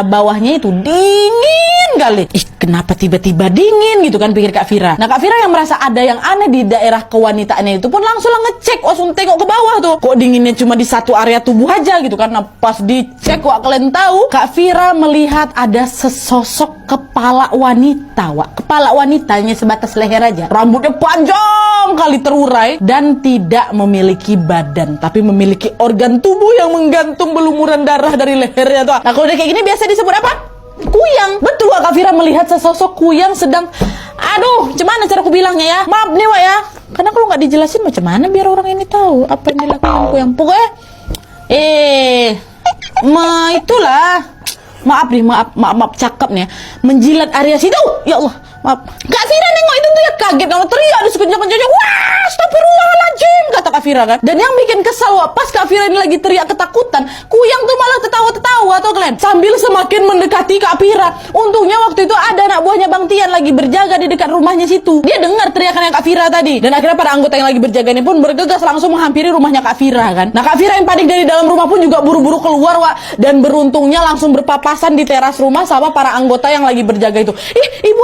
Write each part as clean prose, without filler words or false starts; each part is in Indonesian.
bawahnya itu dingin kali. Ih, kenapa tiba-tiba dingin gitu kan, pikir Kak Fira. Nah, Kak Fira yang merasa ada yang aneh di daerah kewanitaannya itu pun langsung ngecek, langsung tengok ke bawah tuh. Kok dinginnya cuma di satu area tubuh aja gitu kan. Nah, pas dicek, wak, kalian tahu, Kak Fira melihat ada sesosok kepala wanita, wak. Kepala wanitanya sebatas leher aja. Rambutnya panjang kali terurai dan tidak memiliki badan, tapi memiliki organ tubuh yang menggantung belumuran darah dari lehernya tuh. Nah, kalau udah kayak gini biasa disebut apa? Kuyang. Betul, Wak. Kak Fira melihat sesosok kuyang sedang, aduh, cuman cara aku bilangnya ya, maaf nih, Wak, ya, karena kalau nggak dijelasin macam mana biar orang ini tahu apa yang dilakukan kuyang. Pokoknya itulah, maaf cakep nih ya, menjilat area situ. Ya Allah, maaf. Kak Fira nengok itu tuh ya kaget, kalau teriak di sekejap-kejapnya, wah, astagfirullahaladzim, kata Kak Fira kan. Dan yang bikin kesal, wak, pas Kak Fira ini lagi teriak ketakutan, kuyang tuh malah tertawa-tertawa tuh kalian, sambil semakin mendekati Kak Fira. Untungnya waktu itu ada anak buahnya Bang Tian lagi berjaga di dekat rumahnya situ. Dia dengar teriakannya Kak Fira tadi, dan akhirnya para anggota yang lagi berjaga ini pun bergegas langsung menghampiri rumahnya Kak Fira kan. Nah, Kak Fira yang panik dari dalam rumah pun juga buru-buru keluar, wak, dan beruntungnya langsung berpapasan di teras rumah sama para anggota yang lagi berjaga itu. Ih, ibu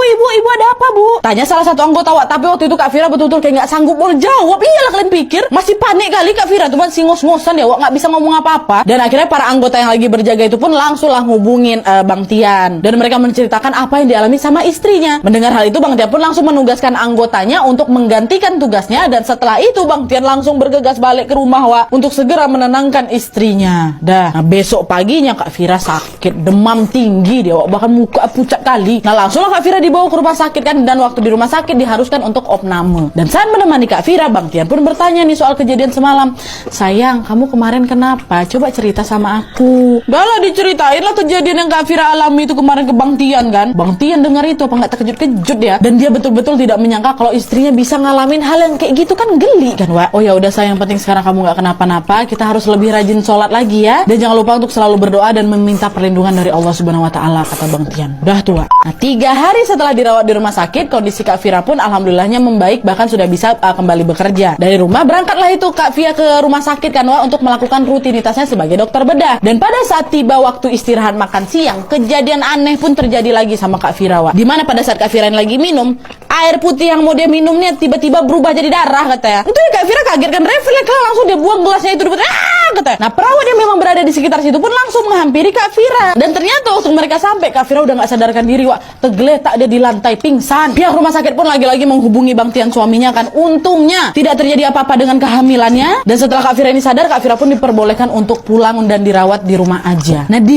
ada apa, Bu? Tanya salah satu anggota, wak. Tapi waktu itu Kak Fira betul-betul kayak nggak sanggup mau jawab. Iyalah, kalian pikir masih panik kali Kak Fira tuh, masih ngos-ngosan ya, wak, nggak bisa ngomong apa-apa. Dan akhirnya para anggota yang lagi berjaga itu pun langsung lah hubungin Bang Tian, dan mereka menceritakan apa yang dialami sama istrinya. Mendengar hal itu, Bang Tian pun langsung menugaskan anggotanya untuk menggantikan tugasnya, dan setelah itu Bang Tian langsung bergegas balik ke rumah, wak, untuk segera menenangkan istrinya. Nah, besok paginya Kak Fira sakit, demam tinggi dia, wak, bahkan muka pucat kali. Nah, langsunglah Kak Fira dibawa ke rumah sakit kan, dan waktu di rumah sakit diharuskan untuk opname. Dan saat menemani Kak Fira, Bang Tian pun bertanya nih soal kejadian semalam. Sayang, kamu kemarin kenapa? Coba cerita sama aku. Udah lah, diceritain lah kejadian yang Kak Fira alami itu kemarin ke Bang Tian kan. Bang Tian dengar itu apa nggak terkejut-kejut ya, dan dia betul-betul tidak menyangka kalau istrinya bisa ngalamin hal yang kayak gitu kan, geli kan, wak. Oh ya udah sayang, penting sekarang kamu nggak kenapa-napa. Kita harus lebih rajin sholat lagi ya, dan jangan lupa untuk selalu berdoa dan meminta perlindungan dari Allah Subhanahu Wa Taala, kata Bang Tian. Udah tua. Nah, 3 hari setelah dirawat di rumah sakit, kondisi Kak Fira pun alhamdulillahnya membaik, bahkan sudah bisa kembali bekerja. Dari rumah berangkatlah itu Kak Fira ke rumah sakit kan, wak, untuk melakukan rutinitasnya sebagai dokter bedah. Dan pada saat tiba waktu istirahat makan siang, kejadian aneh pun terjadi lagi sama Kak Fira, wak. Dimana pada saat Kak Fira lagi minum, air putih yang mau dia minumnya tiba-tiba berubah jadi darah, katanya. Itu ya Kak Fira kaget kan, refleks lah, langsung dia buang gelasnya itu, katanya. Nah, perawat yang memang berada di sekitar situ pun langsung menghampiri Kak Fira. Dan ternyata waktu mereka sampai, Kak Fira udah gak sadarkan diri, wak. Tergeletak dia di lantai, pingsan. Pihak rumah sakit pun lagi-lagi menghubungi Bang Tian suaminya kan. Untungnya tidak terjadi apa-apa dengan kehamilannya. Dan setelah Kak Fira ini sadar, Kak Fira pun diperbolehkan untuk pulang dan dirawat di rumah aja. Nah, di